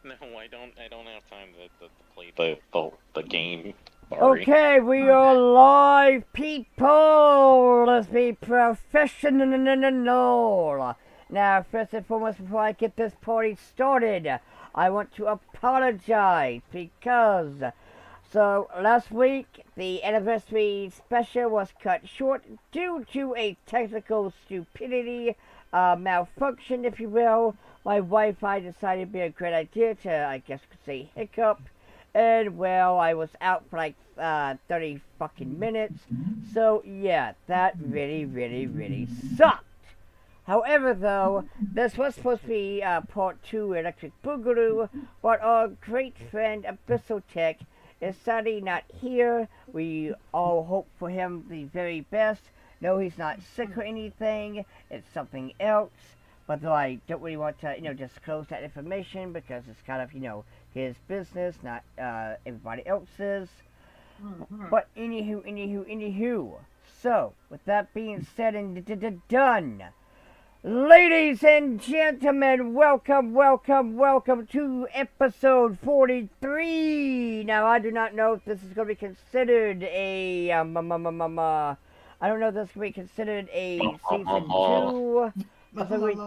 No, I don't. I don't have time to play the game. Sorry. Okay, we are live, people. Let's be professional. Now, first and foremost, before I get this party started, I want to apologize because last week the anniversary special was cut short due to a technical stupidity, malfunction, if you will. My Wi-Fi decided it'd be a great idea to, I guess, you could say, hiccup. And well, I was out for like 30 fucking minutes. So yeah, that really sucked. However, though, this was supposed to be part 2 Electric Boogaloo, but our great friend Abyssal Tech is sadly not here. We all hope for him the very best. No, he's not sick or anything. It's something else. But though I don't really want to, disclose that information because it's kind of, his business, not everybody else's. But anywho. So, with that being said and done, ladies and gentlemen, welcome to episode 43. Now, I do not know if this is going to be considered a, I don't know if this is going to be considered a season 2. Because I'm going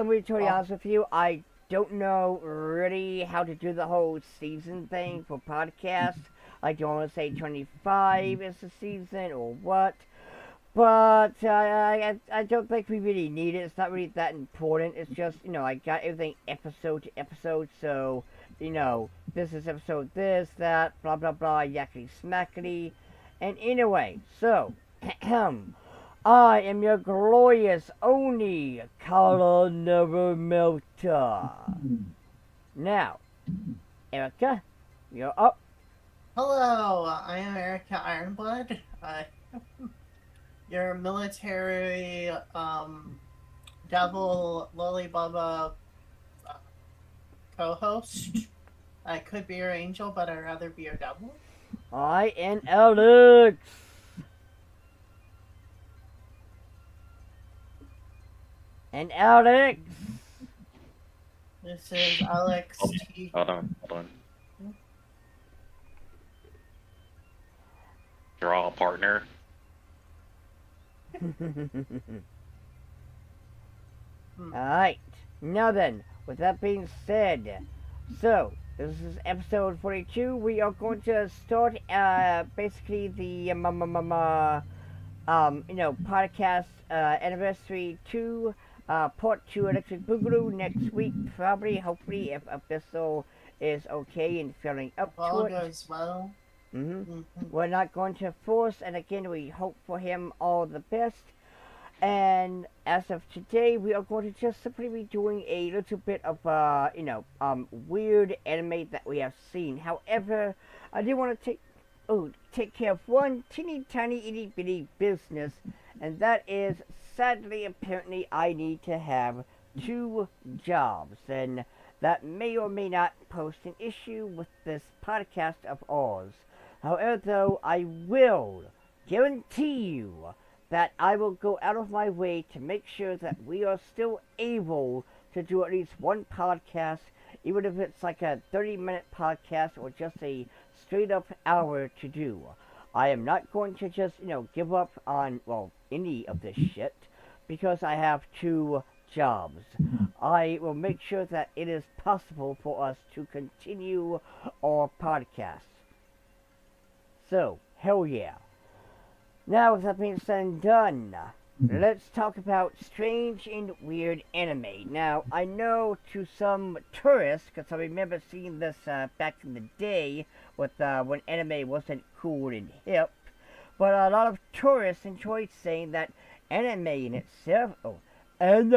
to be totally honest with you, I don't know really how to do the whole season thing for podcasts. I don't want to say 25 is the season or what. But I don't think we really need it. It's not really that important. It's just, I got everything episode to episode. So, this is episode this, that, blah, blah, blah, yakety smackety. And anyway, so, I am your glorious Oni Color Never Melter. Now, Erica, you're up. Hello, I am Erica Ironblood. Your military devil Lollybaba co-host. I could be your angel, but I'd rather be your devil. I am Alex. And Alex. This is Alex T. Hold on. Draw a partner. Alright, now then, with that being said, so, this is episode 42, we are going to start, basically the, podcast, anniversary 2, part 2 Electric Boogaloo next week, probably, hopefully, if Abyssal is okay and feeling up to All it. goes well. We're not going to force, and again, we hope for him all the best. And as of today, we are going to just simply be doing a little bit of, weird anime that we have seen. However, I do want to take care of one teeny tiny itty bitty business, and that is, sadly, apparently, I need to have 2 jobs, and that may or may not pose an issue with this podcast of ours. However, though, I will guarantee you that I will go out of my way to make sure that we are still able to do at least one podcast, even if it's like a 30-minute podcast or just a straight-up hour to do. I am not going to just, give up on, any of this shit, because I have 2 jobs. I will make sure that it is possible for us to continue our podcast. So, hell yeah. Now, with that being said and done, let's talk about strange and weird anime. Now, I know to some tourists, because I remember seeing this back in the day with when anime wasn't cool and hip, but a lot of tourists enjoyed saying that anime in itself is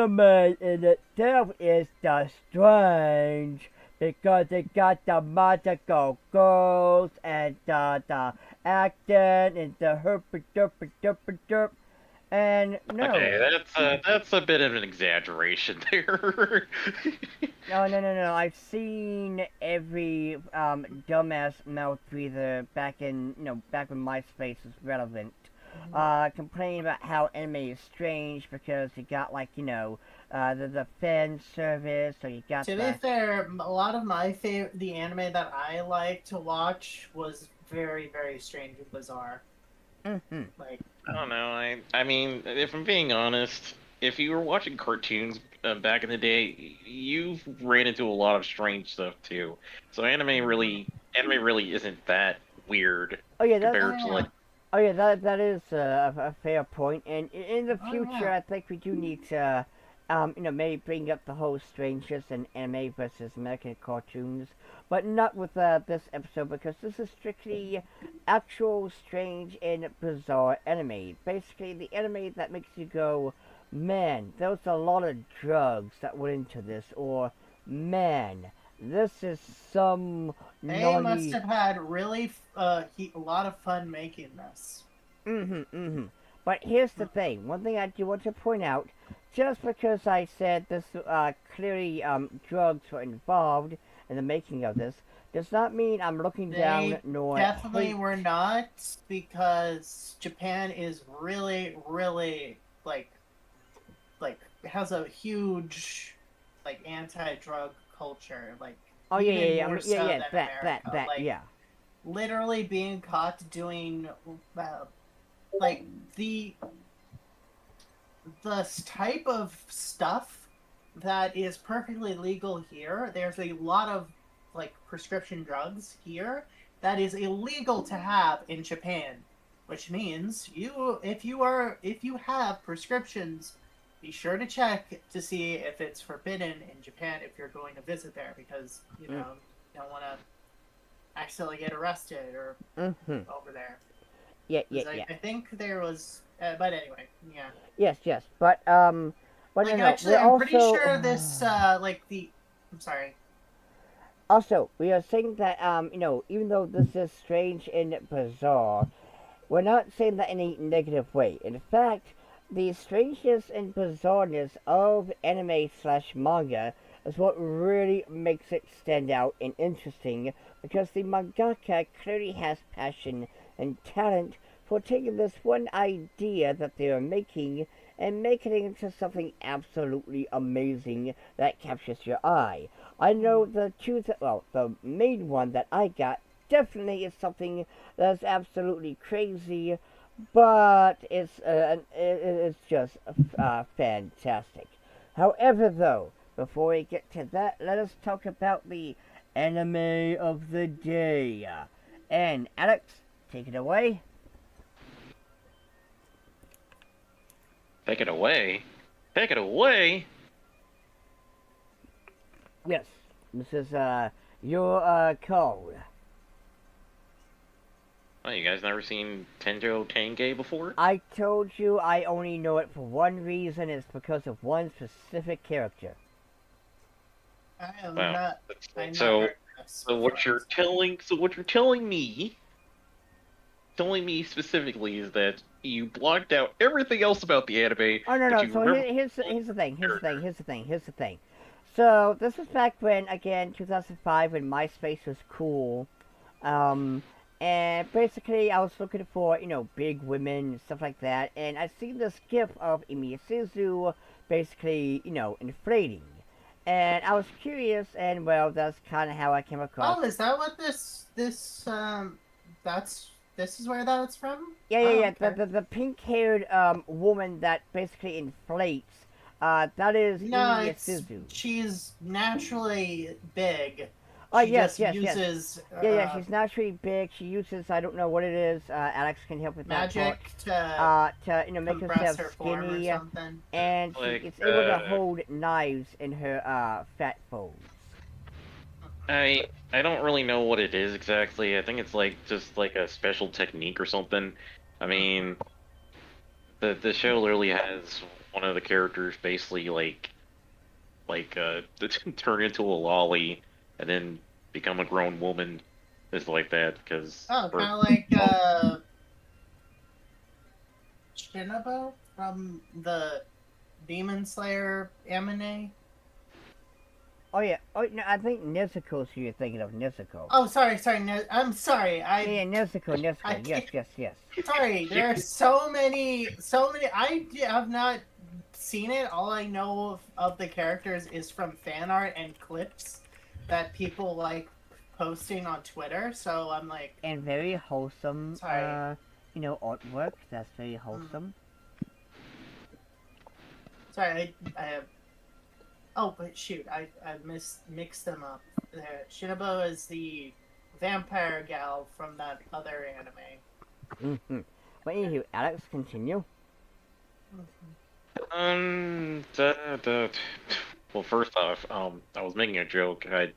the strange, because it got the magical girls and the acting and the herp. And no. Okay, that's a bit of an exaggeration there. No. I've seen every dumbass mouth breather back when MySpace was relevant. complaining about how anime is strange because you got like the fan service, or you got To be the fair, a lot of my favorite, the anime that I like to watch was very, very strange and bizarre. mm-hmm. Like, I don't know. I mean, if I'm being honest, if you were watching cartoons back in the day, you've ran into a lot of strange stuff too. So anime really isn't that weird Oh yeah, oh compared to yeah, like. oh yeah, that is a fair point. And in the oh future, yeah. I think we do need to, maybe bring up the whole strangeness in anime versus American cartoons, but not with this episode because this is strictly actual strange and bizarre anime. Basically, the anime that makes you go, man, there was a lot of drugs that went into this, or man, this is some They must naughty. have had really a lot of fun making this. But here's the thing. One thing I do want to point out, just because I said this clearly drugs were involved in the making of this, does not mean I'm looking down They nor definitely hate. were not, because Japan is really, really like has a huge like anti-drug culture, like Oh yeah, yeah, even yeah. I more mean, yeah, so yeah. than America. That. Like Yeah. literally being caught doing uh, like the the type of stuff that is perfectly legal here. There's a lot of like prescription drugs here that is illegal to have in Japan, which means if you have prescriptions, be sure to check to see if it's forbidden in Japan if you're going to visit there, because you Mm, know you don't want to accidentally get arrested or mhm. over there. Yeah, yeah, Because yeah. I think there was, but anyway, yeah. Yes, yes. But no, Like no. actually, We're I'm pretty also. sure this like the. I'm sorry. Also, we are saying that even though this is strange and bizarre, we're not saying that in a negative way. In fact, the strangeness and bizarreness of anime slash manga is what really makes it stand out and interesting, because the mangaka clearly has passion and talent for taking this one idea that they are making and making it into something absolutely amazing that captures your eye. I know the main one that I got definitely is something that's absolutely crazy, but it's just fantastic. However, though, before we get to that, let us talk about the anime of the day. And Alex, take it away. Take it away. Take it away. Yes, this is your call. Oh, you guys never seen Tenjo Tenge before? I told you I only know it for one reason. It's because of one specific character. I am Well, not. I'm not so heard of this before. so what you're telling me specifically is that you blocked out everything else about the anime, Oh no but no. you So remember here's the thing. character. Here's the thing. So this was back when, again, 2005, when MySpace was cool. Um, and basically I was looking for big women and stuff like that, and I see this gif of Emiya Suzu basically inflating, and I was curious, and well, that's kind of how I came across. Oh, is that what that's this is where that's from? Yeah, yeah, Oh, yeah. okay. The pink-haired woman that basically inflates. That is No, Emiya it's Suzu. she's naturally big. Oh She yes, just yes, yes. uses Yeah, yeah. She's naturally big. She uses, I don't know what it is. Alex can help with that part. magic to To make compress herself her form or skinny, something. and she Like is able to hold knives in her fat folds. I don't really know what it is exactly. I think it's like just like a special technique or something. I mean, the show literally has one of the characters basically turn into a lolly and then become a grown woman, is like that because Oh, or kind of like oh, Shinobu from the Demon Slayer anime. Oh yeah. Oh no, I think Nezuko. So you're thinking of Nezuko. Oh, sorry. No, I'm sorry. Yeah, Nezuko. I Nezuko. Yes, can't. yes, yes. Sorry, there are so many. I have not seen it. All I know of the characters is from fan art and clips that people like posting on Twitter. So I'm like, And very wholesome. sorry. Artwork. That's very Mm, wholesome. sorry, I have. Oh, but shoot, I mixed them up. There, Shinobu is the vampire gal from that other anime. Mm-hmm. But anywho, Alex, continue. Da, da, well, first off, I was making a joke. I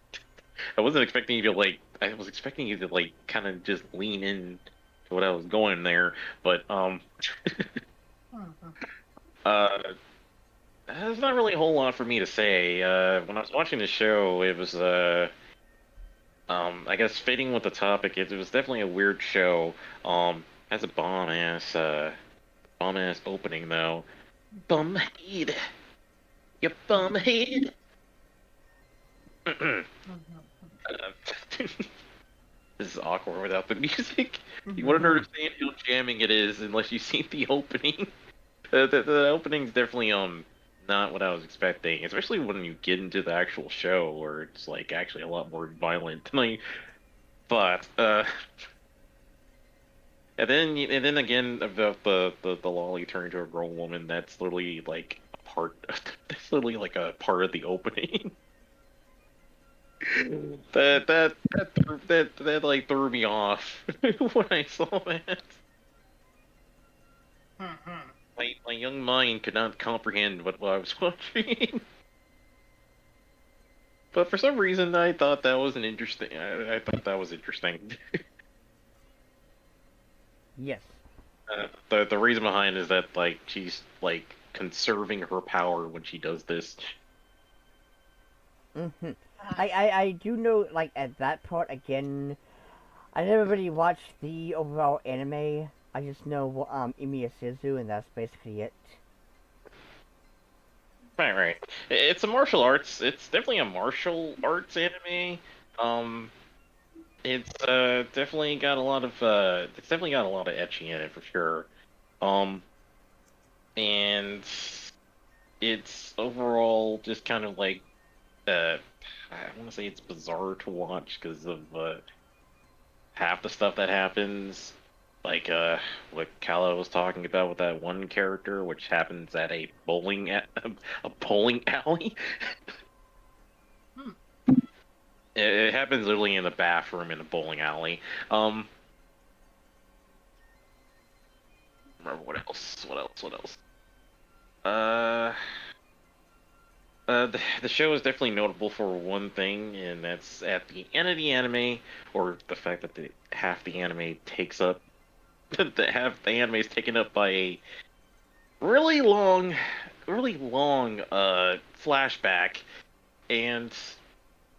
wasn't expecting you to like. I was expecting you to like kind of just lean in to what I was going there, but Mhm. uh, there's not really a whole lot for me to say. When I was watching the show, it was I guess fitting with the topic. It was definitely a weird show. Has a bomb ass opening though. Bumhead, you bumhead. This is awkward without the music. You wouldn't understand how jamming it is unless you see the opening. The opening's definitely not what I was expecting, especially when you get into the actual show where it's like actually a lot more violent than I thought. And then again about the lolly turning to a grown woman. That's literally like a part. That's literally like a part of the opening. That like threw me off when I saw that. Mhm. My young mind could not comprehend what I was watching. But for some reason, I thought that was an interesting. I thought that was interesting. Yes. The reason behind is that like she's like conserving her power when she does this. Mm-hmm. I do know, like, at that part, again, I never really watched the overall anime. I just know, Imi Isuzu, and that's basically it. Right. It's a martial arts. It's definitely a martial arts anime. Um, it's definitely got a lot of it's definitely got a lot of etching in it for sure. Um, and it's overall just kind of like uh, I want to say it's bizarre to watch because of half the stuff that happens. Like what Kala was talking about with that one character, which happens at a bowling alley. Hmm. It happens literally in the bathroom in a bowling alley. Remember what else? What else? Uh, the show is definitely notable for one thing, and that's at the end of the anime, or the fact that half the anime takes up, the half the anime is taken up by a really long, really long flashback, and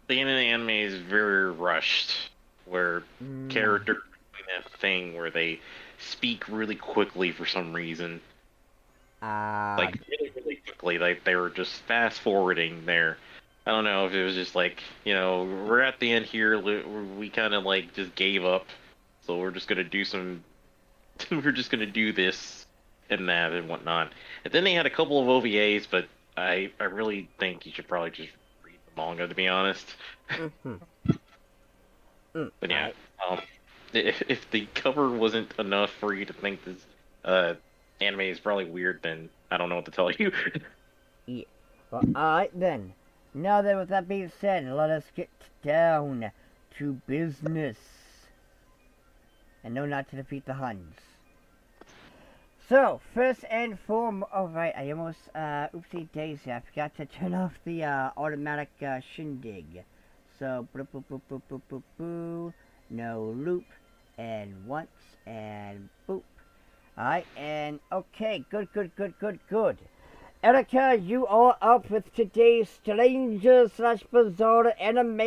the end of the anime is very rushed, where Mm, characters doing that thing where they speak really quickly for some reason, uh, like really quickly, like they were just fast forwarding there. I don't know if it was just like, we're at the end here, we kind of like just gave up, so we're just gonna do some, we're just gonna do this and that and whatnot. And then they had a couple of OVAs, but I really think you should probably just read the manga to be honest. mm-hmm. But yeah, Alright. um, if the cover wasn't enough for you to think this uh anime is probably weird, then I don't know what to tell you. Yeah. Well, alright then. Now then, with that being said, let us get down to business. And no, not to defeat the Huns. So, first and foremost, alright, I almost, oopsie daisy, I forgot to turn off the, automatic, shindig. So, boop, boop, boop, boop, boop, boop, boo, no loop, and once, and boop. Alright, and, okay, good. Erica, you are up with today's stranger slash bizarre anime.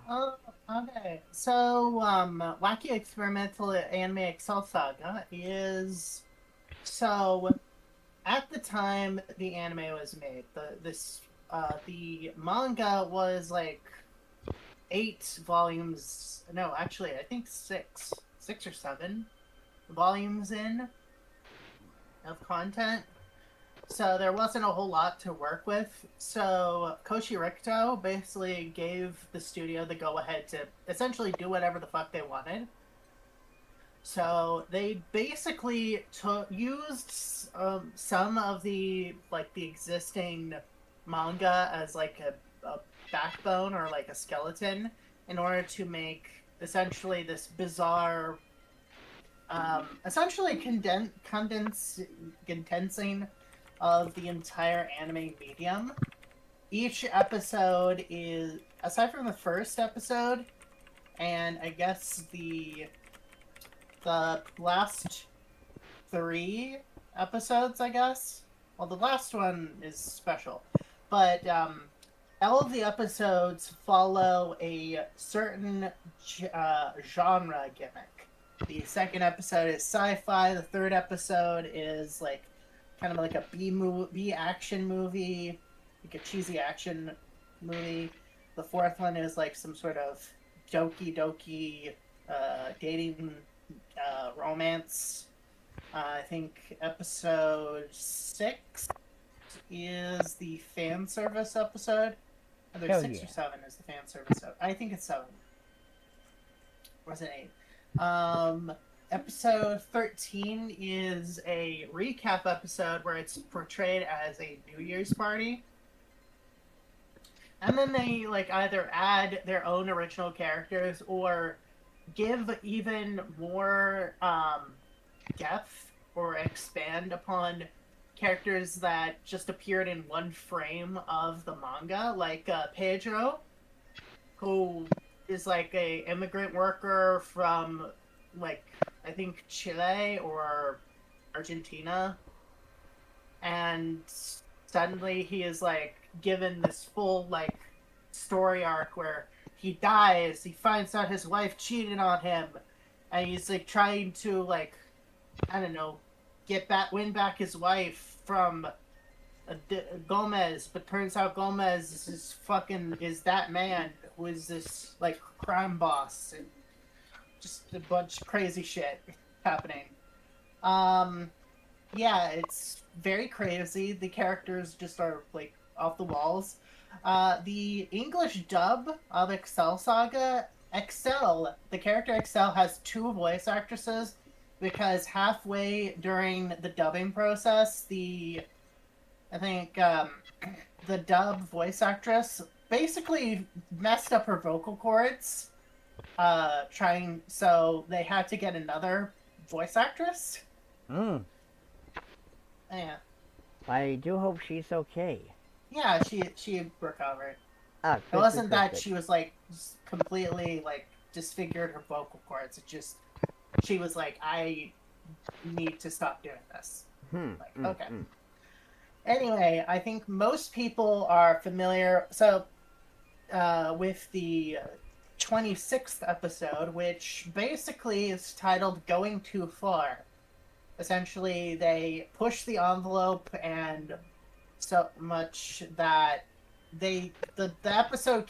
Oh, okay. So, Wacky Experimental Anime Excel Saga is so at the time the anime was made, this the manga was like 8 volumes. No, actually, I think 6 or 7 volumes in of content. So there wasn't a whole lot to work with. So Koshi Rikito basically gave the studio the go-ahead to essentially do whatever the fuck they wanted. So they basically used some of the existing manga as like a backbone or like a skeleton in order to make essentially this bizarre, essentially condensing of the entire anime medium. Each episode is, aside from the first episode, and I guess the last 3 episodes, I guess. Well, the last one is special, but all of the episodes follow a certain genre gimmick. The second episode is sci-fi. The third episode is like kind of like a B action movie, like a cheesy action movie. The fourth one is like some sort of doki dating romance. I think episode 6 is the fan service episode. Either 6 or 7 is the fan service. I think it's 7. Or is it 8? Episode 13 is a recap episode where it's portrayed as a New Year's party. And then they like either add their own original characters or give even more depth or expand upon characters that just appeared in one frame of the manga, like Pedro, who is like a immigrant worker from like I think Chile or Argentina, and suddenly he is like given this full like story arc where he dies, he finds out his wife cheated on him, and he's like trying to like, I don't know, win back his wife from Gomez, but turns out Gomez is that man who is this like crime boss, and just a bunch of crazy shit happening. Yeah, it's very crazy. The characters just are like off the walls. The English dub of Excel Saga, Excel, the character Excel has 2 voice actresses because halfway during the dubbing process, I think the dub voice actress basically messed up her vocal cords, so they had to get another voice actress. Yeah. I do hope she's okay. Yeah, she recovered. Good, it wasn't good, that good. she was like completely like disfigured her vocal cords. It just she was like, I need to stop doing this. Okay. Anyway, I think most people are familiar with the 26th episode, which basically is titled "Going Too Far." Essentially, they push the envelope, and so much that the episode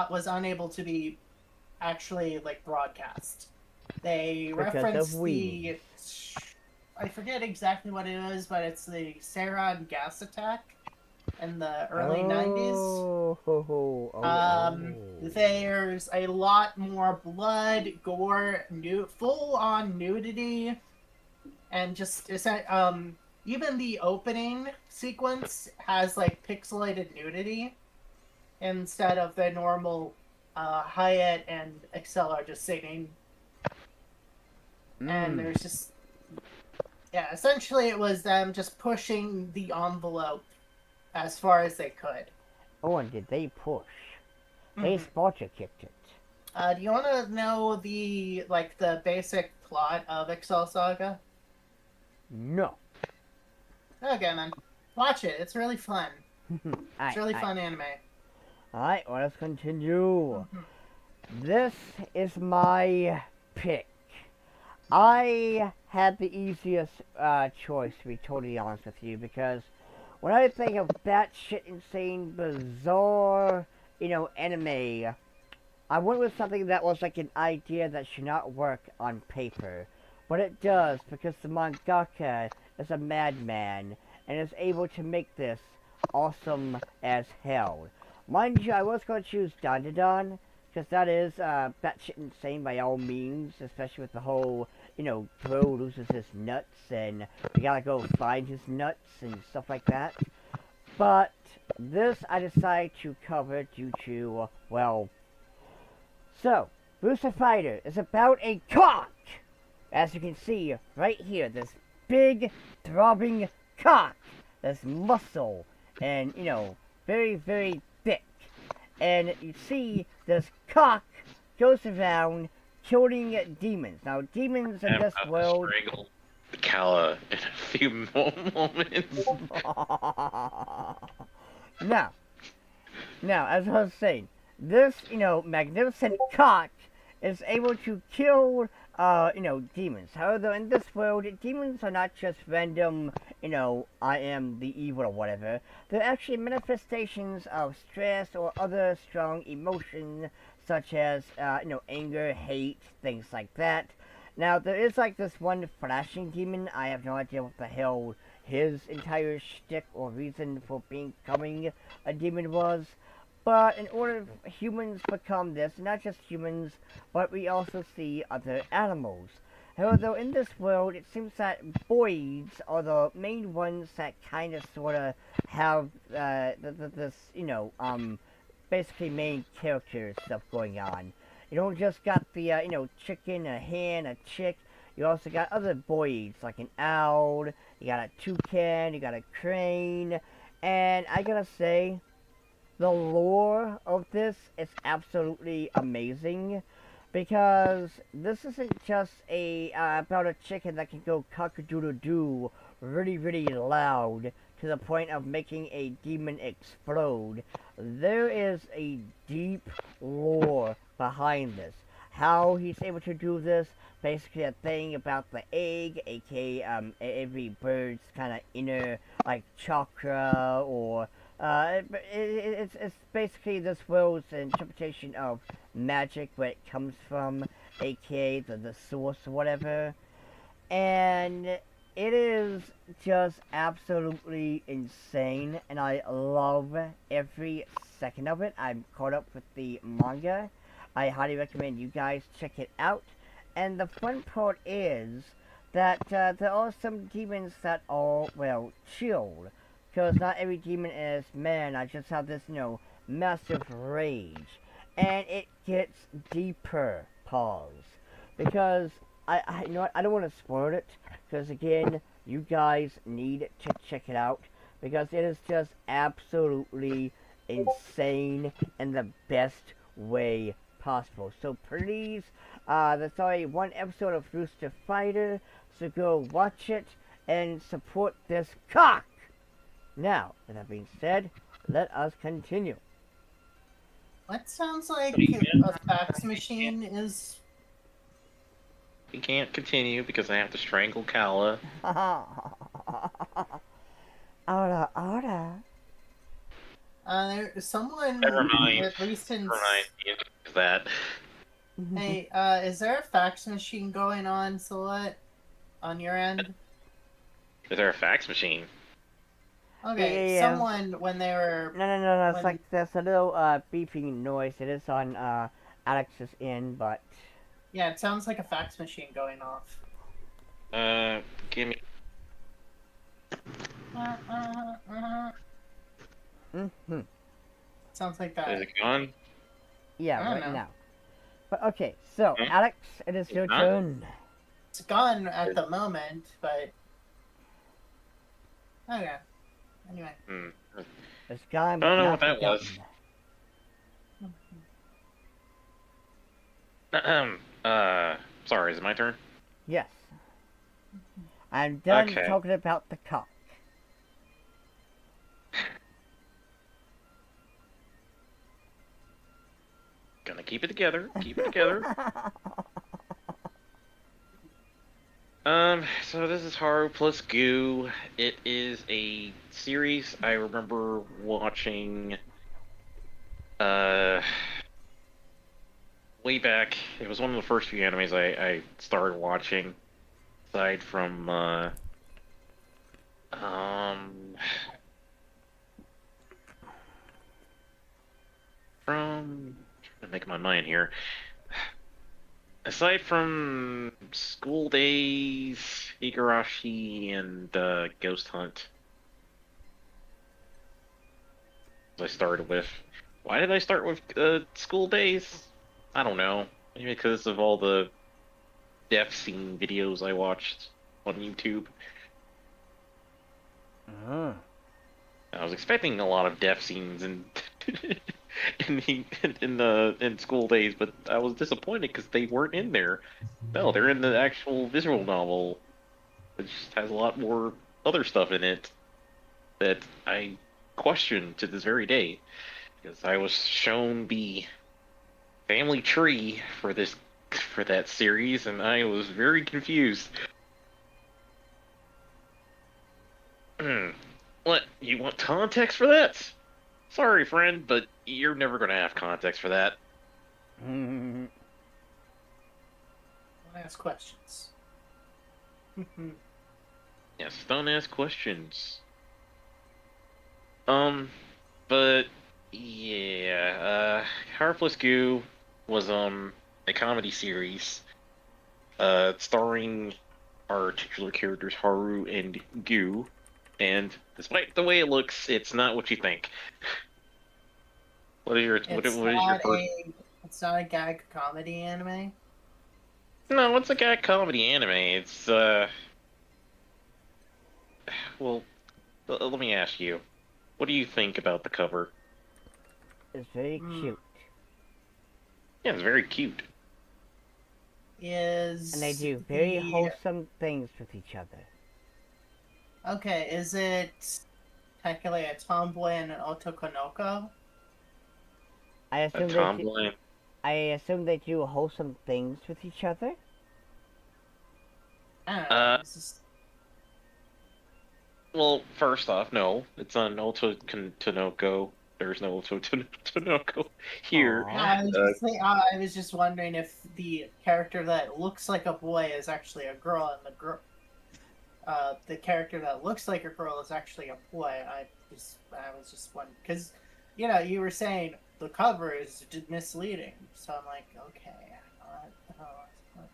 was unable to be actually like broadcast. They reference I forget exactly what it is, but it's the sarin gas attack in the early 90s. There's a lot more blood, gore, full-on nudity, and just even the opening sequence has like pixelated nudity instead of the normal Hyatt and Excel are just singing. And there's just essentially it was them just pushing the envelope as far as they could. Oh, and did they push? They Sparta kicked it. Do you want to know the basic plot of Excel Saga? No. Okay, man. Watch it. It's really fun. It's really fun anime. Alright, well, let's continue. This is my pick. I had the easiest choice, to be totally honest with you, because when I think of batshit insane, bizarre, anime, I went with something that was like an idea that should not work on paper. But it does because the mangaka is a madman and is able to make this awesome as hell. Mind you, I was going to choose Dandadan because that is batshit insane by all means, especially with the whole, bro loses his nuts and we gotta go find his nuts and stuff like that. But this I decided to cover due to, well, so, Rooster Fighter is about a cock! As you can see right here, this big, throbbing cock. This muscle, and, very, very thick. And you see this cock goes around killing demons. Now, demons in this world... strangle the Kala in a few moments. Now, as I was saying, this, magnificent cock is able to kill, demons. However, in this world, demons are not just random, I am the evil or whatever. They're actually manifestations of stress or other strong emotions, such as, anger, hate, things like that. Now, there is, like, this one flashing demon. I have no idea what the hell his entire shtick or reason for becoming a demon was. But in order for humans become this, not just humans, but we also see other animals. However, in this world, it seems that boys are the main ones that kind of sort of have this, basically main character stuff going on. You don't just got the, chicken, a hen, a chick. You also got other boys, like an owl, you got a toucan, you got a crane, and I gotta say, the lore of this is absolutely amazing because this isn't just about a chicken that can go cock-a-doodle-doo really, really loud to the point of making a demon explode. There is a deep lore behind this. How he's able to do this, basically a thing about the egg, aka every bird's kind of inner like chakra or it's basically this world's interpretation of magic, where it comes from, aka the source or whatever. And it is just absolutely insane, and I love every second of it. I'm caught up with the manga. I highly recommend you guys check it out. And the fun part is that there are some demons that are, well, chilled. Because not every demon is, man, I just have this, massive rage. And it gets deeper, pause. Because, I you know what, I don't want to spoil it. Because, again, you guys need to check it out. Because it is just absolutely insane in the best way possible. So please, there's already one episode of Rooster Fighter. So go watch it and support this cock! Now, with that being said, let us continue. That sounds like a fax machine is... We can't continue because I have to strangle Kala. Order. Someone... Never mind. At least in... Never mind. That. Hey, is there a fax machine going on, Silhouette? On your end? Is there a fax machine? Okay, Yeah. someone, when they were... No, it's like there's a little beeping noise. It is on Alex's end, but... Yeah, it sounds like a fax machine going off. Give me... Sounds like that. Is it gone? Yeah, I don't right know. now. But okay, so, Alex, it is your turn. It's gone at the moment, but... Okay. Anyway. It's gone, I but don't know not what that forgotten. was. Sorry, is it my turn? Yes. I'm done Okay. talking about the cock. Gonna keep it together. Keep it together. So this is Haru plus Goo. It is a series I remember watching, uh, way back. It was one of the first few animes I started watching, aside um, trying to make my mind here. Aside from School Days, Igarashi, and Ghost Hunt, I started with. Why did I start with School Days? I don't know. Maybe because of all the death scene videos I watched on YouTube. Uh, I was expecting a lot of death scenes in in School Days, but I was disappointed because they weren't in there. No, they're in the actual visual novel, which has a lot more other stuff in it that I question to this very day. Because I was shown the family tree for that series, and I was very confused. What? You want context for that? Sorry, friend, but you're never gonna have context for that. mm, Don't ask questions. Yes, don't ask questions. Um, but yeah, Harpless Goo was a comedy series, starring our titular characters Haru and Goo, and despite the way it looks, it's not what you think. It's what is your not first? a gag comedy anime. No, it's a gag comedy anime. It's well, let me ask you, what do you think about the cover? it's very Hmm. cute. Yeah, it's very cute. And they Is do very the wholesome things with each other. okay? Is it technically a tomboy and an otokonoko? I A assume they do, tomboy. I assume they do wholesome things with each other. I don't know. Uh, It's just well, first off, no, it's on Oto Tonoko. There's no Oto Tonoko here. no. Aww. I was just wondering if the character that looks like a boy is actually a girl, and the character that looks like a girl is actually a boy. I was just wondering because, you were saying the cover is misleading, so I'm like, okay,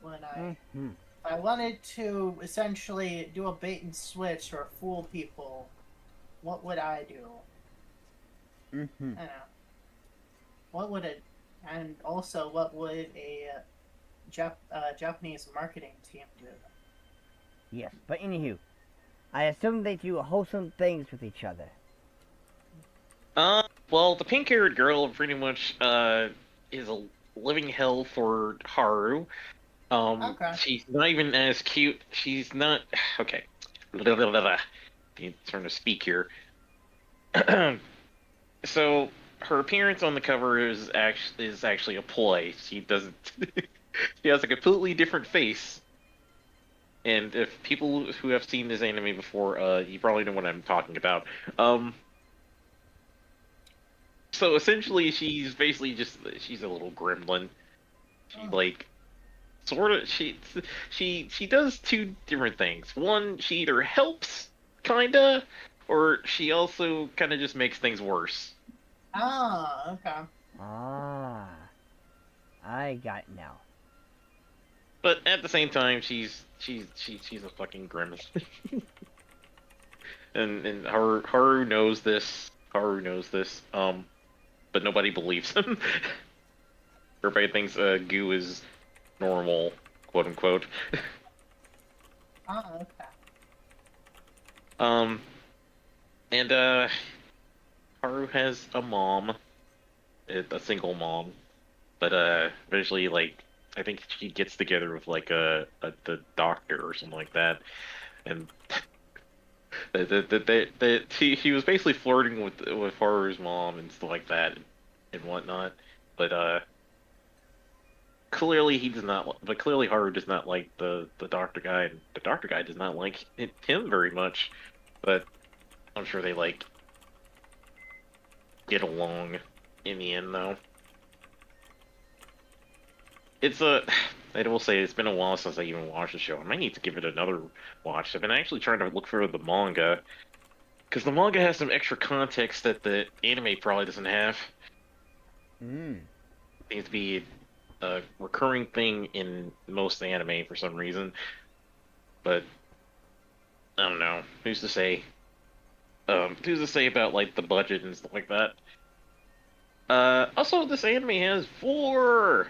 when Mm-hmm. I wanted to essentially do a bait and switch or fool people, what would I do? Mm-hmm. I don't know. What would it, and also what would a Japanese marketing team do? Yes, but anywho, I assume they do wholesome things with each other. Well, the pink-haired girl pretty much is a living hell for Haru. Okay. She's not even as cute. She's not okay. Need to turn to speak here. So her appearance on the cover is actually a ploy. She doesn't. She has a completely different face. And if people who have seen this anime before, you probably know what I'm talking about. Um, so essentially, she's basically she's a little gremlin. She Oh. like sort of she does two different things. One, she either helps, kinda, or she also kind of just makes things worse. Ah, okay. Ah, I got it now. But at the same time, she's a fucking gremlin. And Haru knows this. Haru knows this. But nobody believes him. Everybody thinks Goo is normal, quote unquote. Ah, okay. Um, and Haru has a mom, a single mom, but eventually, like, I think she gets together with like the doctor or something like that, and he was basically flirting with Haru's mom and stuff like that and whatnot. But clearly he does not. But clearly Haru does not like the doctor guy, and the doctor guy does not like him very much. But I'm sure they like get along in the end, though. It's a. I will say it's been a while since I even watched the show. I might need to give it another watch. I've been actually trying to look for the manga because the manga has some extra context that the anime probably doesn't have. Mm. Seems to be a recurring thing in most anime for some reason, but I don't know. Who's to say? Who's to say about like the budget and stuff like that? Also, this anime has four.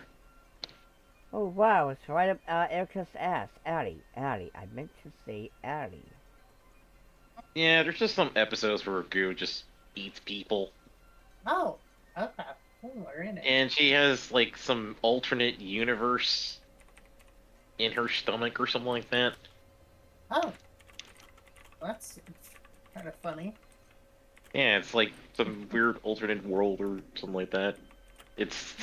Oh wow, it's right up Erica's ass. Addy, Addy. I meant to say Addy. Yeah, there's just some episodes where Goo just eats people, Oh, okay. Oh, we're in it. and she has like some alternate universe in her stomach or something like that. Oh, that's kind of funny. Yeah, it's like some weird alternate world or something like that. It's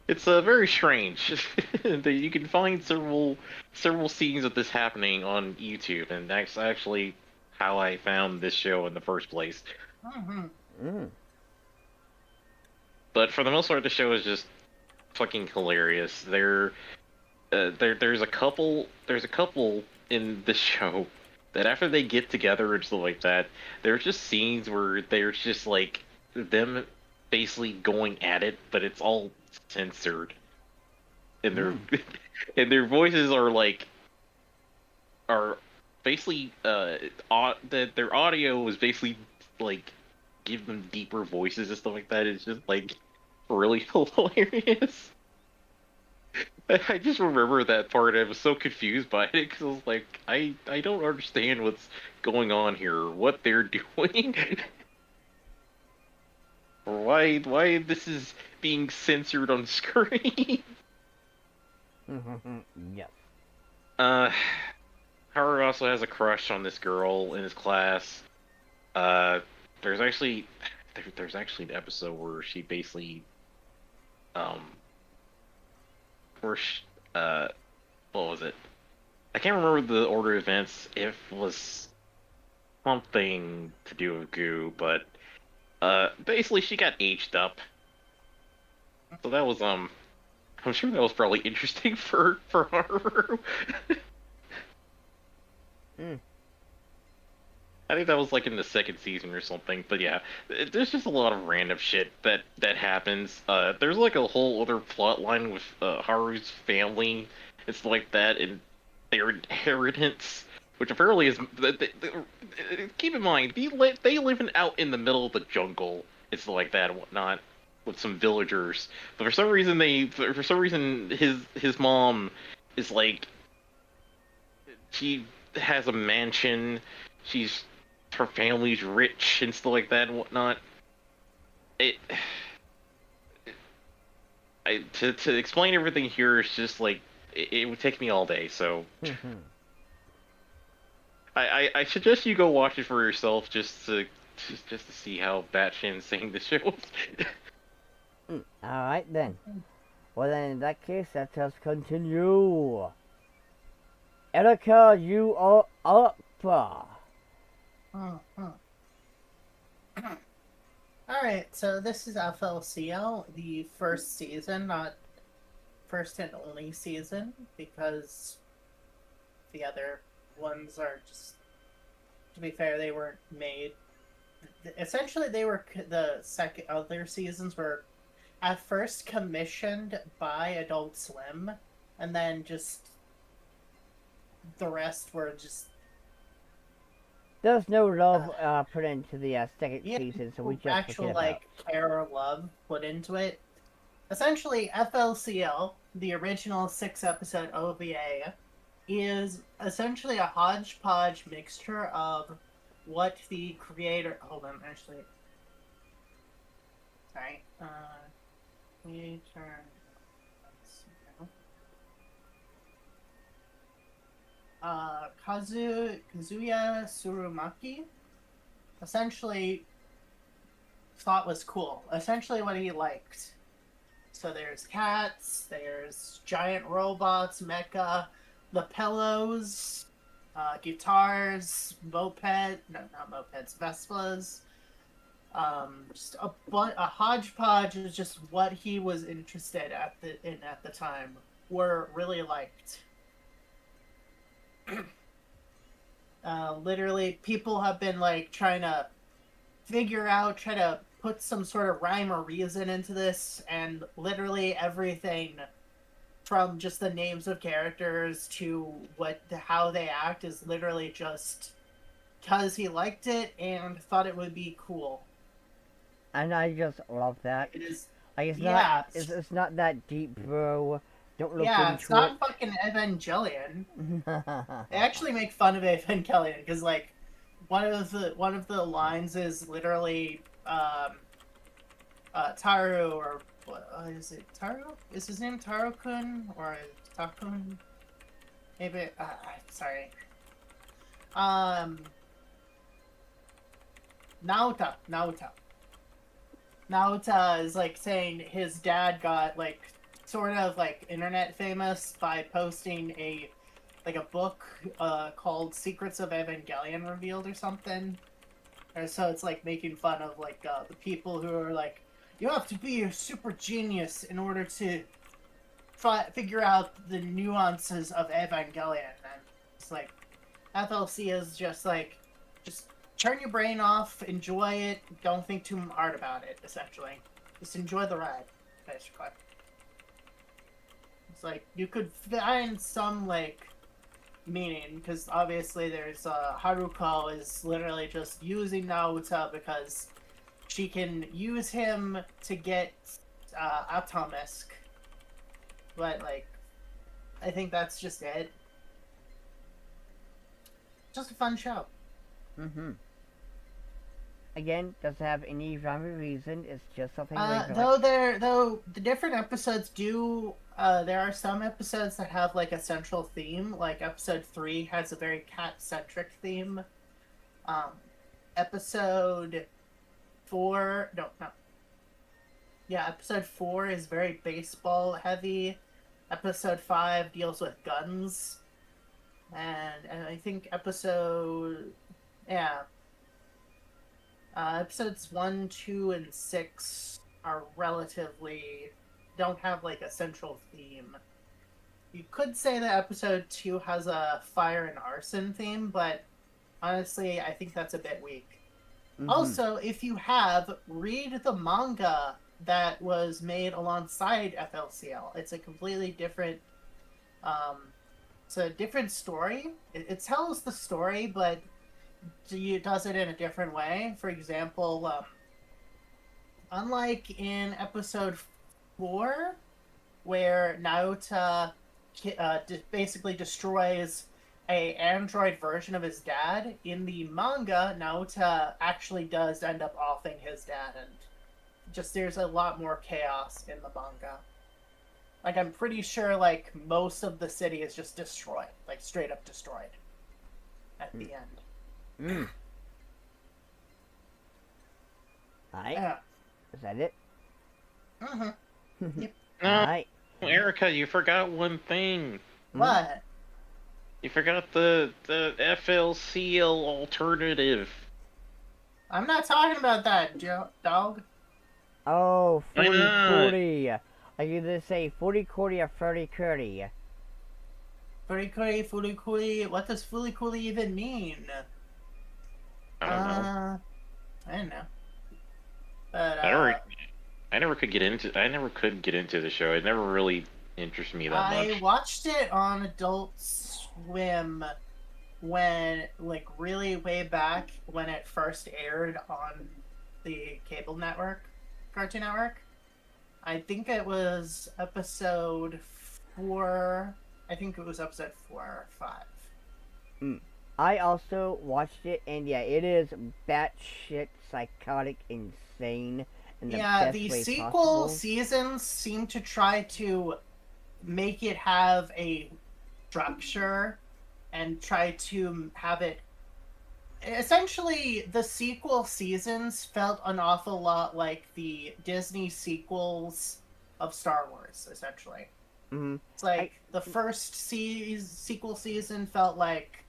it's very strange. That you can find several scenes of this happening on YouTube, and that's actually how I found this show in the first place. Mm-hmm. Mm. But for the most part, the show is just fucking hilarious. There's a couple in the show that after they get together and stuff like that, there's just scenes where there's just like them basically going at it, but it's all censored, and their and their voices are basically that their audio is basically like give them deeper voices and stuff like that. It's just like really hilarious. I just remember that part. I was so confused by it because I was like, I don't understand what's going on here, what they're doing, or why this is being censored on screen. Yes. Uh, Haru also has a crush on this girl in his class. Uh, there's actually there's actually an episode where she basically um where she, what was it? I can't remember the order of events. It was something to do with goo, but basically she got aged up. So that was I'm sure that was probably interesting for Haru. Mm. I think that was like in the second season or something. But yeah, there's just a lot of random shit that happens. There's like a whole other plot line with Haru's family. It's like that and their inheritance, which apparently is. Keep in mind, they live out in the middle of the jungle. It's like that and whatnot with some villagers. But for some reason his mom is like she has a mansion. She's her family's rich and stuff like that and whatnot. It, to explain everything here is just like it would take me all day. So I suggest you go watch it for yourself just to see how batshit insane the show is. Alright then. Well then, in that case, let us continue. Erica, you are up. Alright, so this is FLCL, the first season, not first and only season, because the other ones are just, to be fair, they weren't made. Essentially, they were, the second, other seasons were at first commissioned by Adult Swim, and then just the rest were just There's no love put into the second yeah, season, so we just actual forget about. care or love put into it. Essentially, FLCL, the original 6-episode OVA, is essentially a hodgepodge mixture of what the creator. Hold on, actually. Sorry. Let me turn. Kazuya Tsurumaki essentially thought was cool. Essentially what he liked. So there's cats, there's giant robots, mecha, the pillows, guitars, no, not mopeds, Vespas. Just a hodgepodge is just what he was interested in at the time, were really liked. Literally, people have been like trying to try to put some sort of rhyme or reason into this, and literally everything from just the names of characters to how they act is literally just because he liked it and thought it would be cool. And I just love that. It is. Like, Yeah. It's not that deep, bro. Don't look Yeah, into it's not fucking Evangelion. They actually make fun of Evangelion because, like, one of the lines is literally Taru, or what is it? Taru? Is his name Taro-kun or Takun? Maybe. Sorry. Naota is like saying his dad got like sort of like internet famous by posting a book called Secrets of Evangelion Revealed or something. Or so it's like making fun of like the people who are like, you have to be a super genius in order to figure out the nuances of Evangelion. And it's like FLC is just like, just turn your brain off, enjoy it, don't think too hard about it, essentially. Just enjoy the ride, basically. It's like, you could find some, like, meaning, because obviously there's, Haruko is literally just using Naota because she can use him to get, Atomisk. But, like, I think that's just it. Just a fun show. Mm-hmm. Again, doesn't have any rhyme or reason. It's just something. Though the different episodes do. There are some episodes that have like a central theme. Like episode 3 has a very cat-centric theme. Episode 4, no. Yeah, episode 4 is very baseball heavy. Episode 5 deals with guns, and I think episodes 1, 2, and 6 are relatively don't have like a central theme. You could say that episode 2 has a fire and arson theme, but honestly, I think that's a bit weak. Mm-hmm. Also, if you read the manga that was made alongside FLCL. It's a completely different it's a different story. It tells the story, but it does it in a different way. For example, unlike in episode 4, where Naota basically destroys a android version of his dad, in the manga, Naota actually does end up offing his dad, and just there's a lot more chaos in the manga. Like, I'm pretty sure, like, most of the city is just destroyed. Like, straight up destroyed. At the end. Alright. Yeah. Is that it? Yep. Alright. Erica, you forgot one thing. What? You forgot the FLCL alternative. I'm not talking about that, dog. Oh, 40-40. I either say 40-40 or 30-30. Furikuri. What does Furikuri even mean? I don't know. I don't know. But, I never could get into the show. It never really interested me that much. I watched it on Adult Swim when, like, really way back when it first aired on the cable network, Cartoon Network. I think it was episode 4. I think it was episode 4 or 5. I also watched it, and yeah, it is batshit psychotic insane. In the best the way sequel possible. seasons seem to try to make it have a structure and try to have it. Essentially, the sequel seasons felt an awful lot like the Disney sequels of Star Wars, essentially. Mm-hmm. It's like the first sequel season felt like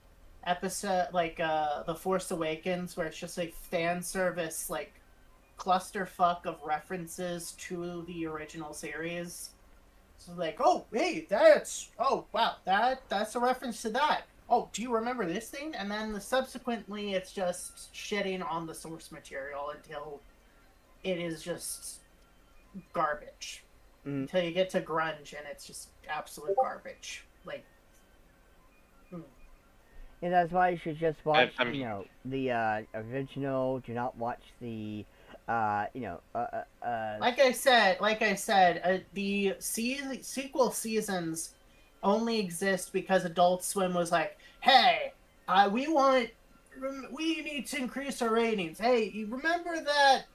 episode like The Force Awakens, where it's just a fan service like clusterfuck of references to the original series. So like, oh hey, that's a reference to that. Oh, do you remember this thing? And then subsequently, it's just shitting on the source material until it is just garbage. Mm-hmm. Until you get to grunge and it's just absolute garbage. Like, And that's why you should just watch, I mean, the original. Do not watch the, like I said, the sequel seasons only exist because Adult Swim was like, "Hey, we need to increase our ratings. Hey, you remember that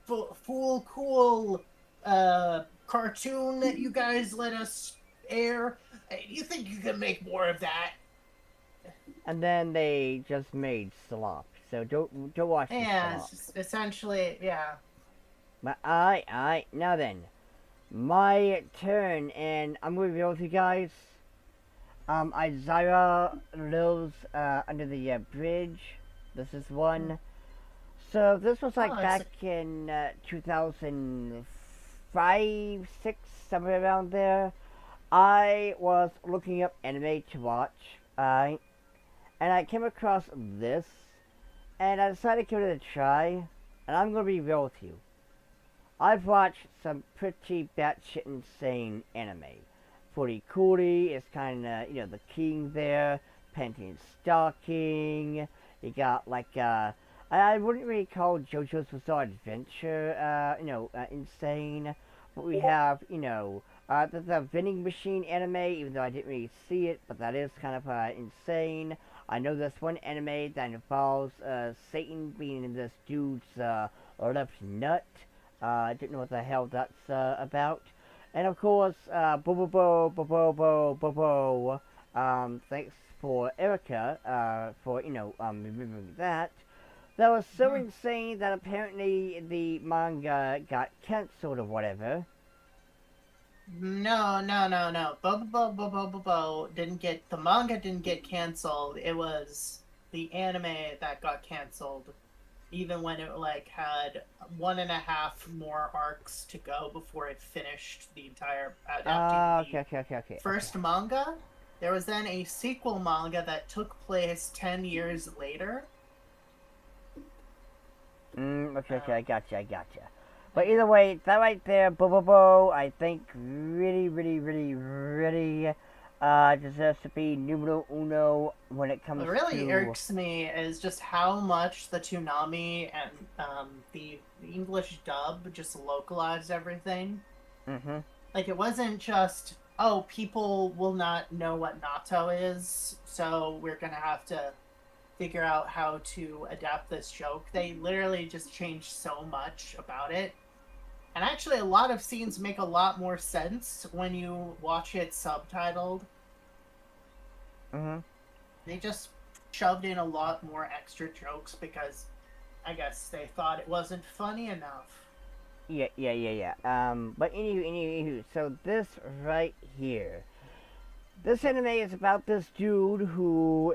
Fool Cool cartoon that you guys let us air? Hey, do you think you can make more of that?" And then they just made slop. So don't watch the Yeah, slop. it's just essentially, yeah. But I now then, my turn, and I'm gonna reveal to you guys. Isaiah lives under the bridge. This is one. So this was like Oh, back in 2005, 6, somewhere around there. I was looking up anime to watch, and I came across this, and I decided to give it a try, and I'm gonna be real with you. I've watched some pretty batshit insane anime. Footy Coolie is kinda, the king there, Panty Stocking, you got like, I wouldn't really call JoJo's Bizarre Adventure, insane, but we have, the vending machine anime, even though I didn't really see it, but that is kind of, insane. I know there's one anime that involves, Satan being in this dude's, left nut. I didn't know what the hell that's about. And of course, thanks for Erica, for, remembering that. That was so insane that apparently the manga got cancelled or whatever. No. The manga didn't get canceled. It was the anime that got canceled. Even when it like had 1.5 more arcs to go before it finished the entire adapting Okay. first manga. There was then a sequel manga that took place 10 years later. Okay, I gotcha. But either way, that right there, I think really deserves to be numero uno when it comes What really to... irks me is just how much the Toonami and the English dub just localized everything. Mm-hmm. Like, it wasn't just, oh, people will not know what natto is, so we're gonna have to figure out how to adapt this joke. They literally just changed so much about it. And actually, a lot of scenes make a lot more sense when you watch it subtitled. Mm-hmm. They just shoved in a lot more extra jokes because I guess they thought it wasn't funny enough. Yeah. But anywho, so this right here. This anime is about this dude who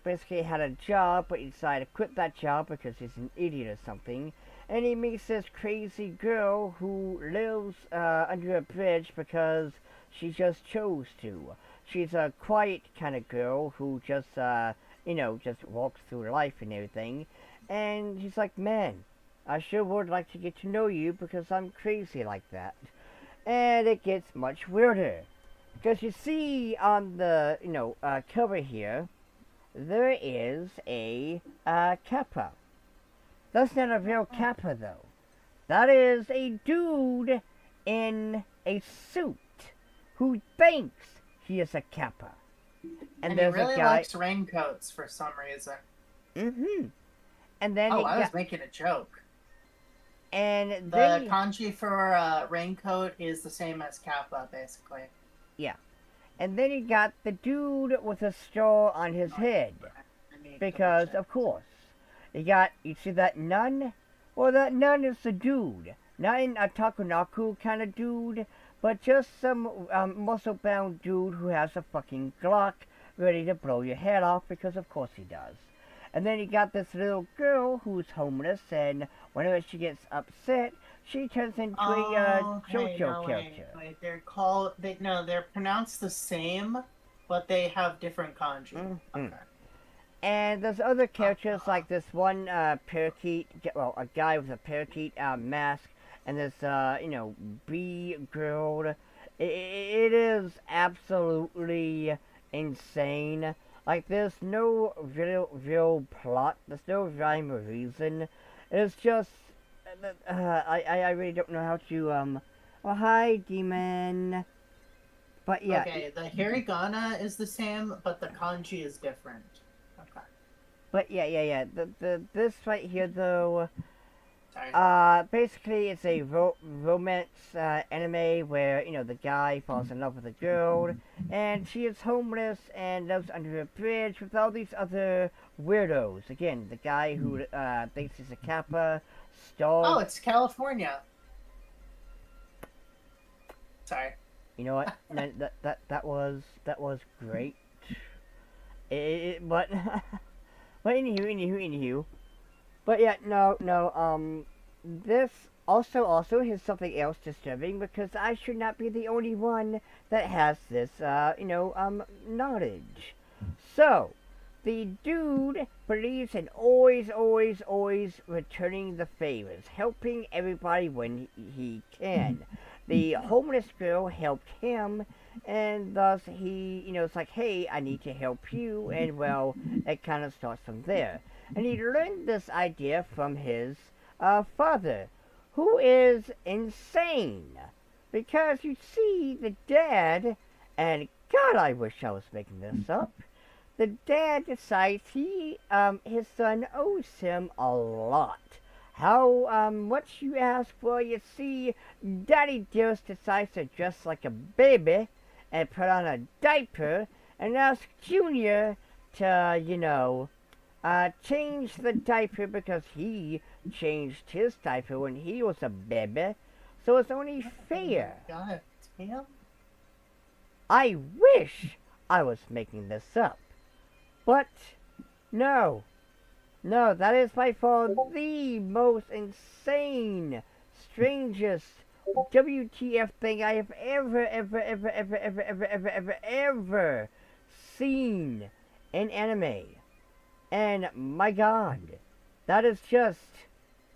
basically had a job, but he decided to quit that job because he's an idiot or something. And he meets this crazy girl who lives under a bridge because she just chose to. She's a quiet kind of girl who just, just walks through life and everything. And he's like, man, I sure would like to get to know you because I'm crazy like that. And it gets much weirder. Because you see on the, cover here, there is a kappa. That's not a real kappa, though. That is a dude in a suit who thinks he is a kappa. And he really likes raincoats for some reason. Mm-hmm. And then I was making a joke. And the kanji for raincoat is the same as kappa, basically. Yeah. And then you got the dude with a straw on his head. Because, of course. You see that nun? Well, that nun is the dude. Not in a Takunaku kind of dude, but just some muscle-bound dude who has a fucking Glock ready to blow your head off because of course he does. And then you got this little girl who's homeless, and whenever she gets upset, she turns into a Oh, hey, JoJo no, character. wait. They're pronounced the same, but they have different kanji. Mm-hmm. Okay. And there's other characters like this one parakeet, well, a guy with a parakeet mask, and this, bee girl. It is absolutely insane. Like, there's no real plot, there's no rhyme or reason. It's just, I really don't know how to, oh, hi, demon. But yeah. Okay, the hiragana is the same, but the kanji is different. Okay. But yeah. This right here, though, Sorry. basically it's a romance anime where the guy falls in love with a girl, and she is homeless and lives under a bridge with all these other weirdos. Again, the guy who thinks he's a kappa, Oh, stalls. it's California. Sorry. You know what? That was great. But but anywho. But yeah, no. This also is something else disturbing because I should not be the only one that has this, knowledge. So, the dude believes in always returning the favors, helping everybody when he can. The homeless girl helped him, and thus he, it's like, hey, I need to help you, and well, it kind of starts from there. And he learned this idea from his father, who is insane. Because you see, the dad, and God, I wish I was making this up. The dad decides his son owes him a lot. How much you ask? Well, you see, Daddy Dearest decides to dress like a baby and put on a diaper and ask Junior to, change the diaper because he changed his diaper when he was a baby. So it's only fair. God damn. I wish I was making this up. But no, that is by far the most insane, strangest WTF thing I have ever seen in anime. And my God, that is just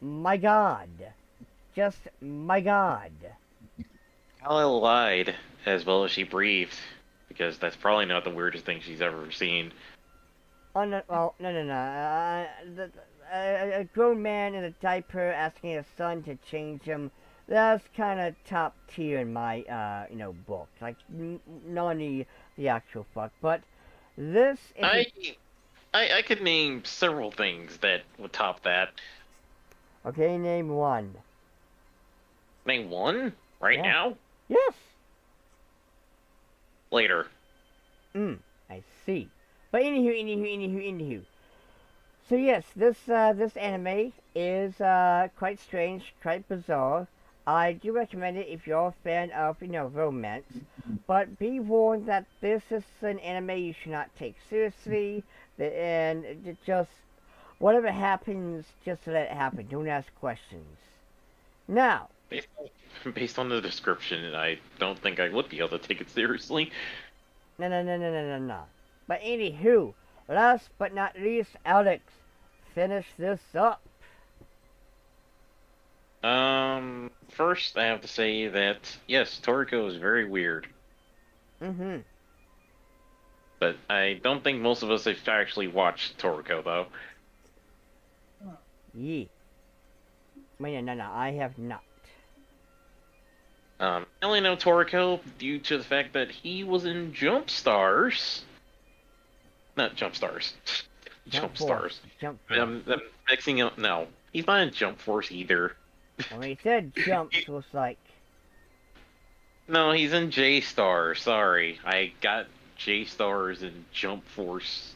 my God. Just my God. Kala lied as well as she breathed, because that's probably not the weirdest thing she's ever seen. Oh, no, well, no. A grown man in a diaper asking his son to change him, that's kind of top tier in my, book. Like, nani the actual fuck. But this is... I could name several things that would top that. Okay, name one. Name one? Right Yeah. now? Yes! Later. I see. But anywho. So yes, this anime is quite strange, quite bizarre. I do recommend it if you're a fan of, romance. But be warned that this is an anime you should not take seriously. And just, whatever happens, just let it happen. Don't ask questions. Now. Based on the description, I don't think I would be able to take it seriously. No. But anywho, last but not least, Alex, finish this up. First I have to say that, yes, Toriko is very weird. But I don't think most of us have actually watched Toriko, though. Wait, no, I have not. I only know Toriko due to the fact that he was in Jump Stars. Not Jump Stars. Jump Stars. Jump Force. I'm mixing up. No, he's not in Jump Force either. When he said Jump, it was like... No, he's in J Star. Sorry, I got J Stars and Jump Force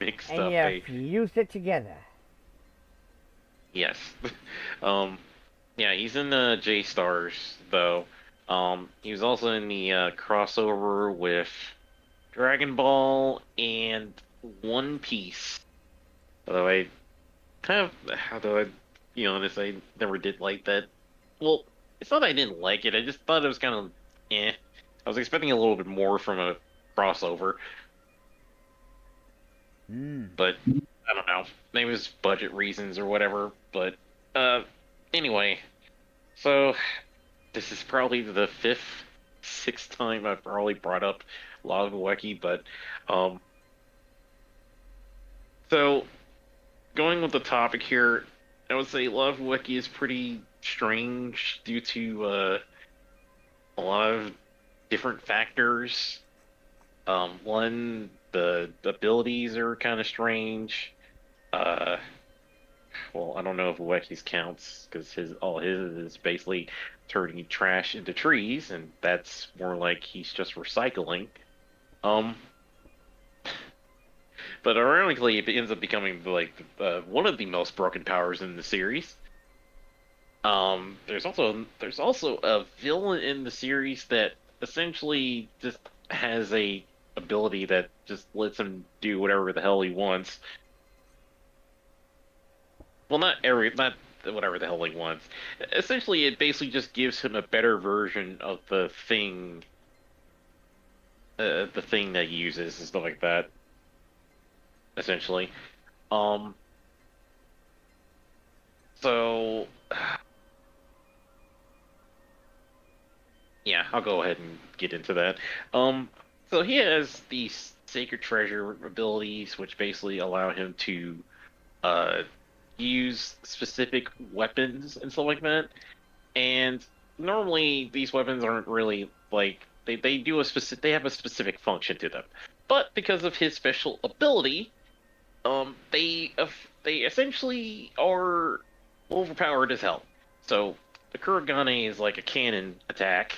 mixed up. And you fused it together. Yes. Yeah, he's in the J Stars though. He was also in the crossover with Dragon Ball and One Piece. Although I kind of, how do I be honest, I never did like that. Well, it's not that I didn't like it. I just thought it was kind of eh. I was expecting a little bit more from a crossover, Hmm. but I don't know. Maybe it was budget reasons or whatever. But uh, anyway, so this is probably the fifth, sixth time I've probably brought up Log Weki, but um, so going with the topic here, I would say Love Wiki is pretty strange due to a lot of different factors. One, the abilities are kind of strange. Uh, well, I don't know if Weki's counts because his all his is basically turning trash into trees, and that's more like he's just recycling. Um, but ironically, it ends up becoming like one of the most broken powers in the series. There's also a villain in the series that essentially just has a ability that just lets him do whatever the hell he wants. Well, not whatever the hell he wants. Essentially, it basically just gives him a better version of the thing that he uses and stuff like that. Essentially, um, so yeah, I'll go ahead and get into that. Um, so he has these sacred treasure abilities, which basically allow him to uh use specific weapons and stuff like that. And normally these weapons aren't really like they have a specific function to them. But because of his special ability, they essentially are overpowered as hell. So the Kuragane is like a cannon attack.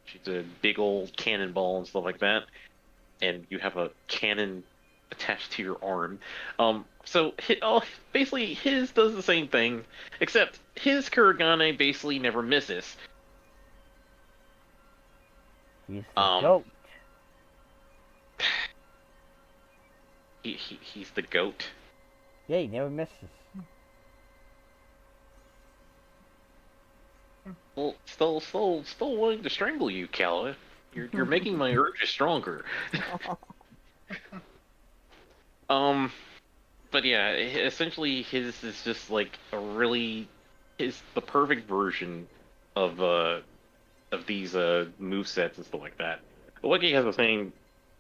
She's a big old cannonball and stuff like that, and you have a cannon attached to your arm. Basically his does the same thing, except his Kuragane basically never misses. He's the Um, goat. he's the goat. Yeah, he never misses. Well, still willing to strangle you, Calla. You're making my urges stronger. Um, but yeah, essentially his is just like a really is the perfect version of these move sets and stuff like that. Lucky has the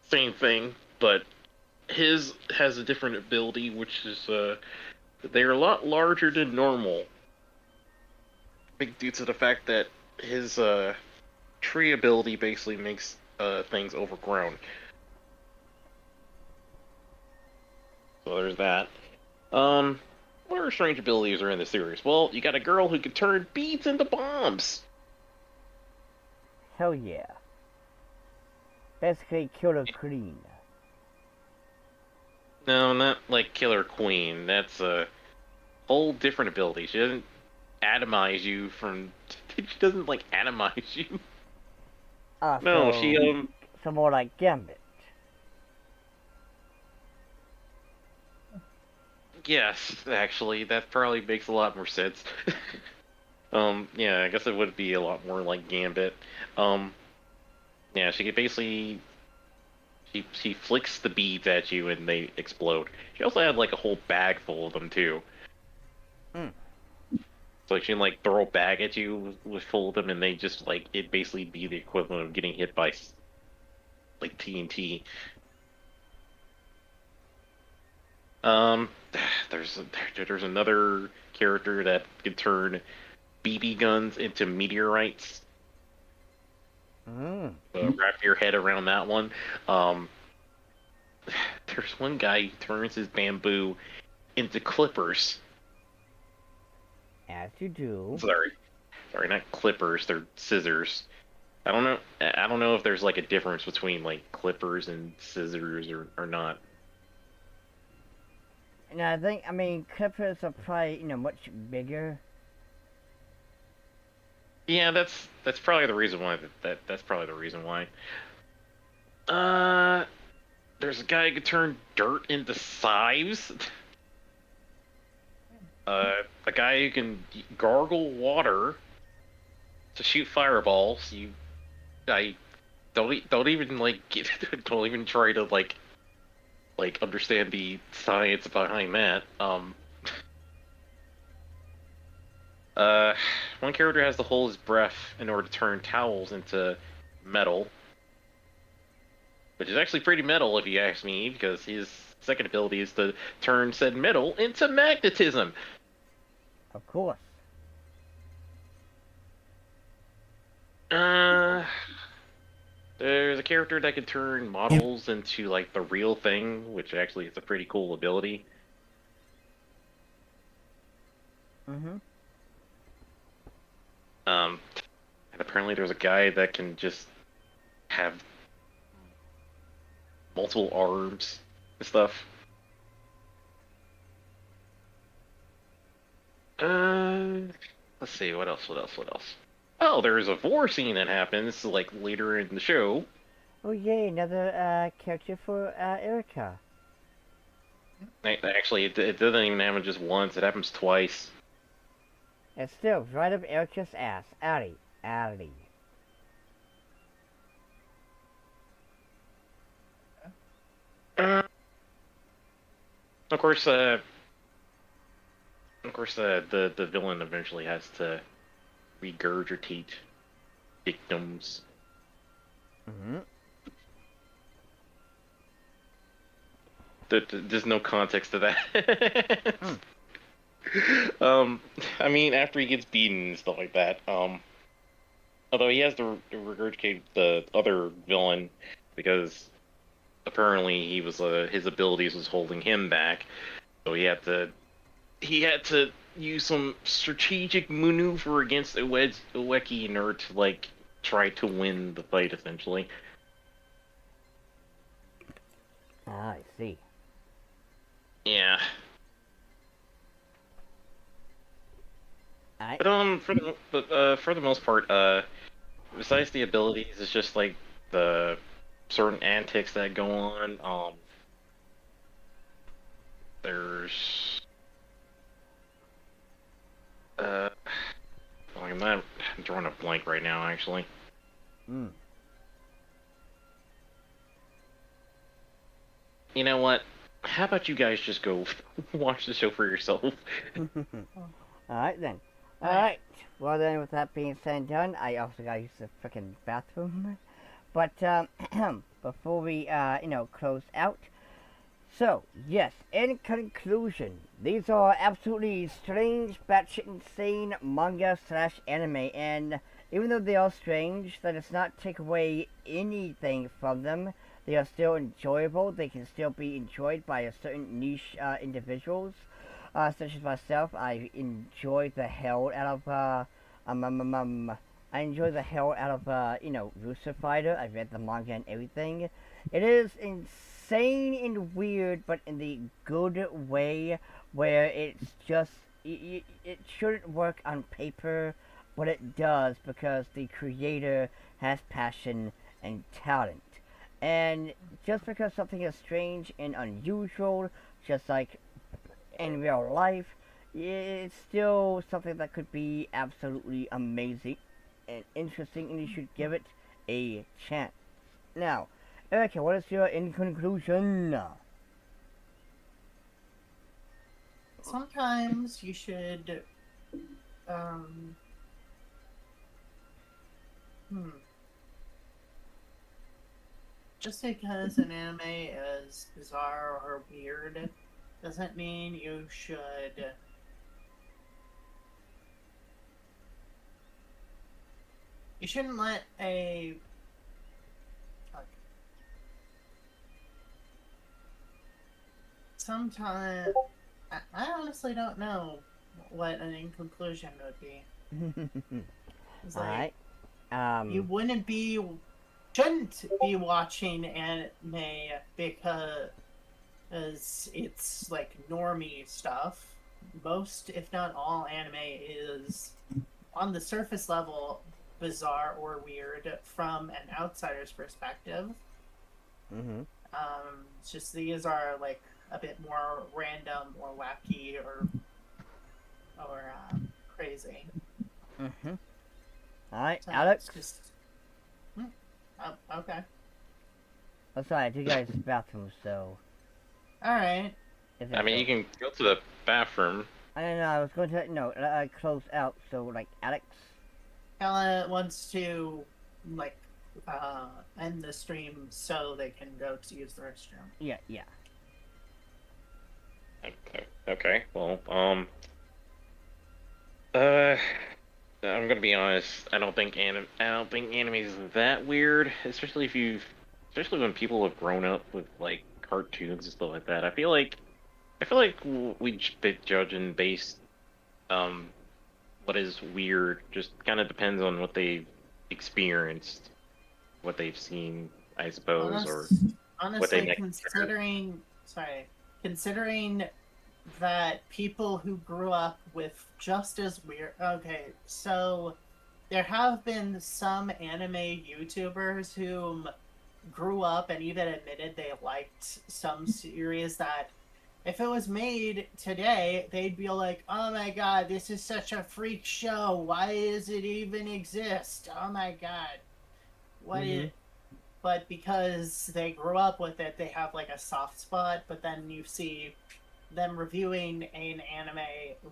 same thing, but his has a different ability, which is they're a lot larger than normal. I think due to the fact that his tree ability basically makes things overgrown. So there's that. What other strange abilities are in the series? Well, you got a girl who can turn beads into bombs. Hell yeah. Basically, Killer Queen. No, not like Killer Queen. That's a whole different ability. She doesn't atomize you from. She doesn't like atomize you. Ah, No, she so more like Gambit. Yes, actually, that probably makes a lot more sense. Yeah, I guess it would be a lot more like Gambit. Um, yeah, she could basically she flicks the beads at you and they explode. She also had like a whole bag full of them too. Mm. So like, she can like throw a bag at you with full of them, and they just like it basically be the equivalent of getting hit by like TNT. Um, there's there's another character that can turn BB guns into meteorites. Mm. Wrap your head around that one. Um, there's one guy who turns his bamboo into clippers. As you do. Sorry, not clippers. They're scissors. I don't know if there's like a difference between like clippers and scissors or not. And I think, I mean, Clippers are probably, much bigger. Yeah, that's probably the reason why. That's probably the reason why. Uh, there's a guy who could turn dirt into scythes. A guy who can gargle water to shoot fireballs. I don't even don't even try to understand the science behind that. Uh, one character has to hold his breath in order to turn towels into metal, which is actually pretty metal if you ask me, because his second ability is to turn said metal into magnetism. Of course. Uh, there's a character that can turn models into like the real thing, which actually is a pretty cool ability. Mm-hmm. And apparently there's a guy that can just have multiple arms and stuff. Uh, let's see, what else? What else? What else? Oh, there's a war scene that happens like later in the show. Oh yay, another character for Erica. Actually, it doesn't even happen just once; it happens twice. And still, right up Erica's ass. Outie. Outie. Uh, of course, the villain eventually has to regurgitate victims. Mm-hmm. There's no context to that. Mm. um, I mean, after he gets beaten and stuff like that. Although he has to regurgitate the other villain because apparently his abilities was holding him back, so he had to use some strategic maneuver against Ueki in order to try to win the fight essentially. Ah, I see. Yeah. Alright. But for the most part, besides the abilities, it's just like the certain antics that go on. There's uh, oh, I'm drawing a blank right now, actually. Mm. You know what? How about you guys just go watch the show for yourself? Alright then. Alright. Well then, with that being said and done, I also gotta use the freaking bathroom. But, before we, close out. So, yes, in conclusion, these are absolutely strange, batshit insane manga slash anime, and even though they are strange, that does not take away anything from them. They are still enjoyable. They can still be enjoyed by a certain niche individuals, such as myself. I enjoy the hell out of I enjoy the hell out of Rooster Fighter. I've read the manga and everything. It is insane and weird, but in the good way, where it's just it shouldn't work on paper, but it does because the creator has passion and talent. And just because something is strange and unusual, just like in real life, it's still something that could be absolutely amazing and interesting, and you should give it a chance. Now, Erica, what is your in conclusion? Sometimes you should, um, hmm. Just because an anime is bizarre or weird doesn't mean you should you shouldn't let a like, sometimes I honestly don't know what an in conclusion would be. It's like Alright. you shouldn't be watching anime because it's like normie stuff. Most, if not all, anime is on the surface level, bizarre or weird from an outsider's perspective. Mm-hmm. It's just these are like a bit more random or wacky or crazy. Mm-hmm. Alright, So Alex. it's just okay. Oh, sorry, I had to go to the bathroom, so. All right. I mean, you can go to the bathroom. I don't know, I was going to, close out, so, like, Alex. Ella wants to like end the stream so they can go to use the restroom. Yeah. Okay. Well, I'm gonna be honest. I don't think anime is that weird, especially when people have grown up with like cartoons and stuff like that. I feel like we judge and base what is weird just kind of depends on what they've experienced, what they've seen, I suppose, or what they Honestly, make. considering that people who grew up with just as weird. Okay, so there have been some anime YouTubers who grew up and even admitted they liked some series that if it was made today, they'd be like, "Oh my god, this is such a freak show. Why does it even exist? Oh my god, what is?" But because they grew up with it, they have like a soft spot. But then you see them reviewing an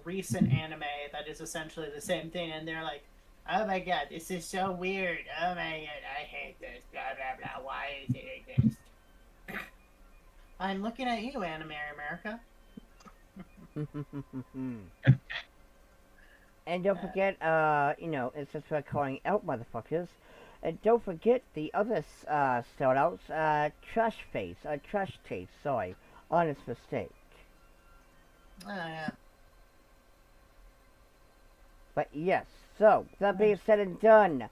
recent anime that is essentially the same thing, and they're like, "Oh my god, this is so weird. Oh my god, I hate this. Blah blah blah. Why does it exist?" I'm looking at you, Anime America. And don't forget, it's just for calling out motherfuckers. And don't forget the other shoutouts, Trash Face, Trash Taste, sorry, honest mistake. Oh yeah. But yes, so, that being said and done,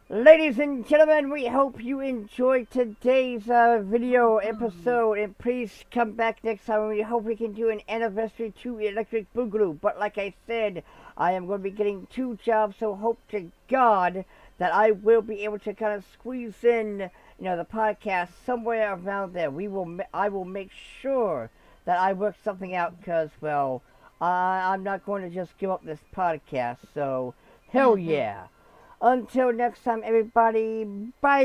ladies and gentlemen, we hope you enjoyed today's video episode, and please come back next time, and we hope we can do an anniversary to Electric Boogaloo. But like I said, I am going to be getting 2 jobs, so hope to God that I will be able to kind of squeeze in, the podcast somewhere around there. I will make sure that I work something out, because, well, I'm not going to just give up this podcast, so hell yeah. Until next time, everybody, bye!